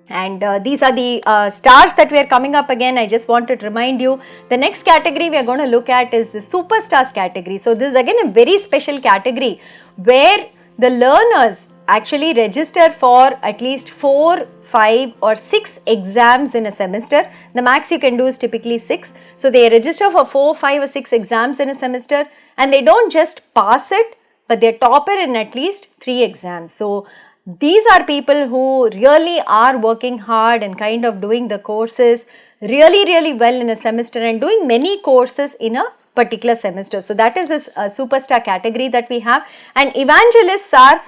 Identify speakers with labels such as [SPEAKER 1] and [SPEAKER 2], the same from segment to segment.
[SPEAKER 1] And these are the stars that we are coming up again. I just wanted to remind you, the next category we are going to look at is the superstars category. So this is again a very special category where the learners actually register for at least 4, 5 or 6 exams in a semester. The max you can do is typically 6. So they register for 4, 5 or 6 exams in a semester, and they don't just pass it, but they're topper in at least 3 exams. So these are people who really are working hard and kind of doing the courses really well in a semester and doing many courses in a particular semester. So that is this superstar category that we have. And evangelists are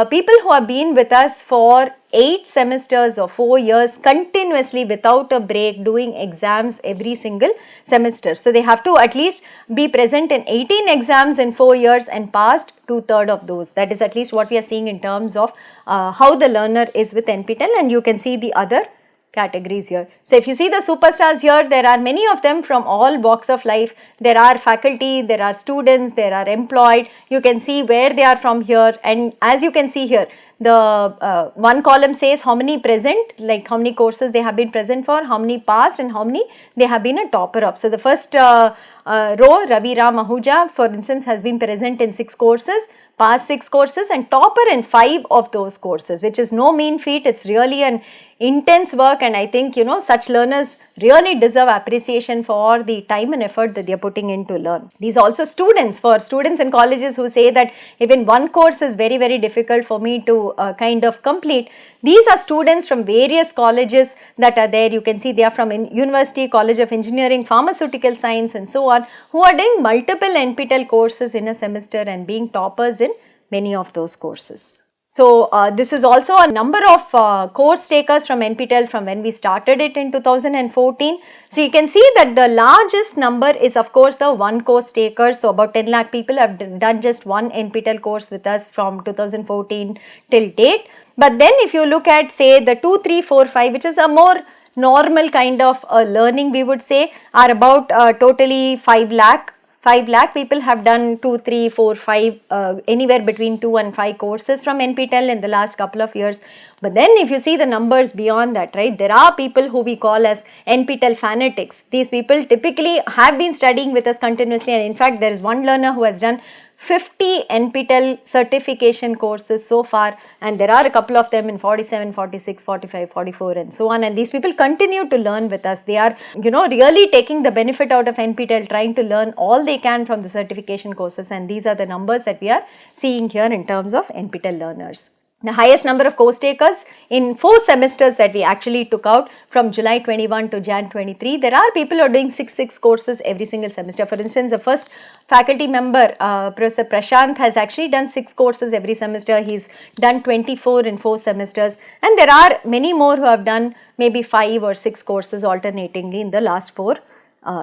[SPEAKER 1] people who have been with us for 8 semesters or 4 years continuously without a break, doing exams every single semester. So they have to at least be present in 18 exams in 4 years and passed 2/3 of those. That is at least what we are seeing in terms of how the learner is with NPTEL, and you can see the other categories here. So if you see the superstars here, there are many of them from all walks of life. There are faculty, there are students, there are employed. You can see where they are from here, and as you can see here, the one column says how many present, like how many courses they have been present for, how many passed and how many they have been a topper of. So the first row, Ravi Ram Ahuja for instance has been present in 6 courses, passed 6 courses and topper in 5 of those courses, which is no mean feat. It's really an intense work, and I think such learners really deserve appreciation for the time and effort that they are putting in to learn. These also students, for students in colleges who say that even one course is very difficult for me to kind of complete. These are students from various colleges that are there. You can see they are from University, College of Engineering, Pharmaceutical Science and so on, who are doing multiple NPTEL courses in a semester and being toppers in many of those courses. So this is also a number of course takers from NPTEL from when we started it in 2014. So you can see that the largest number is of course the one course takers. So about 10 lakh people have done just one NPTEL course with us from 2014 till date. But then if you look at say the 2, 3, 4, 5, which is a more normal kind of learning, we would say, are about totally 5 lakh. 5 lakh people have done 2, 3, 4, 5, anywhere between 2 and 5 courses from NPTEL in the last couple of years. But then if you see the numbers beyond that, right, there are people who we call as NPTEL fanatics. These people typically have been studying with us continuously, and in fact there is one learner who has done 50 NPTEL certification courses so far, and there are a couple of them in 47, 46, 45, 44 and so on, and these people continue to learn with us. They are really taking the benefit out of NPTEL, trying to learn all they can from the certification courses, and these are the numbers that we are seeing here in terms of NPTEL learners. The highest number of course takers in 4 semesters that we actually took out from July 21 to Jan 23. There are people who are doing 6 courses every single semester. For instance, the first faculty member, Professor Prashant, has actually done 6 courses every semester. He's done 24 in 4 semesters, and there are many more who have done maybe 5 or 6 courses alternatingly in the last 4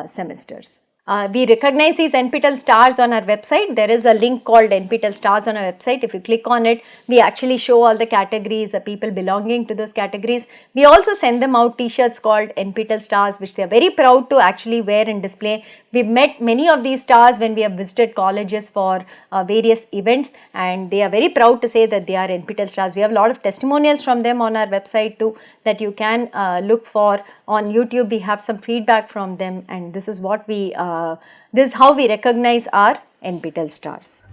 [SPEAKER 1] semesters. We recognize these NPTEL stars on our website. There is a link called NPTEL stars on our website. If you click on it, we actually show all the categories, the people belonging to those categories. We also send them out t-shirts called NPTEL stars, which they are very proud to actually wear and display. We've met many of these stars when we have visited colleges for various events, and they are very proud to say that they are NPTEL stars. We have a lot of testimonials from them on our website too that you can look for. On YouTube, we have some feedback from them, and this is what we this is how we recognize our NPTEL stars.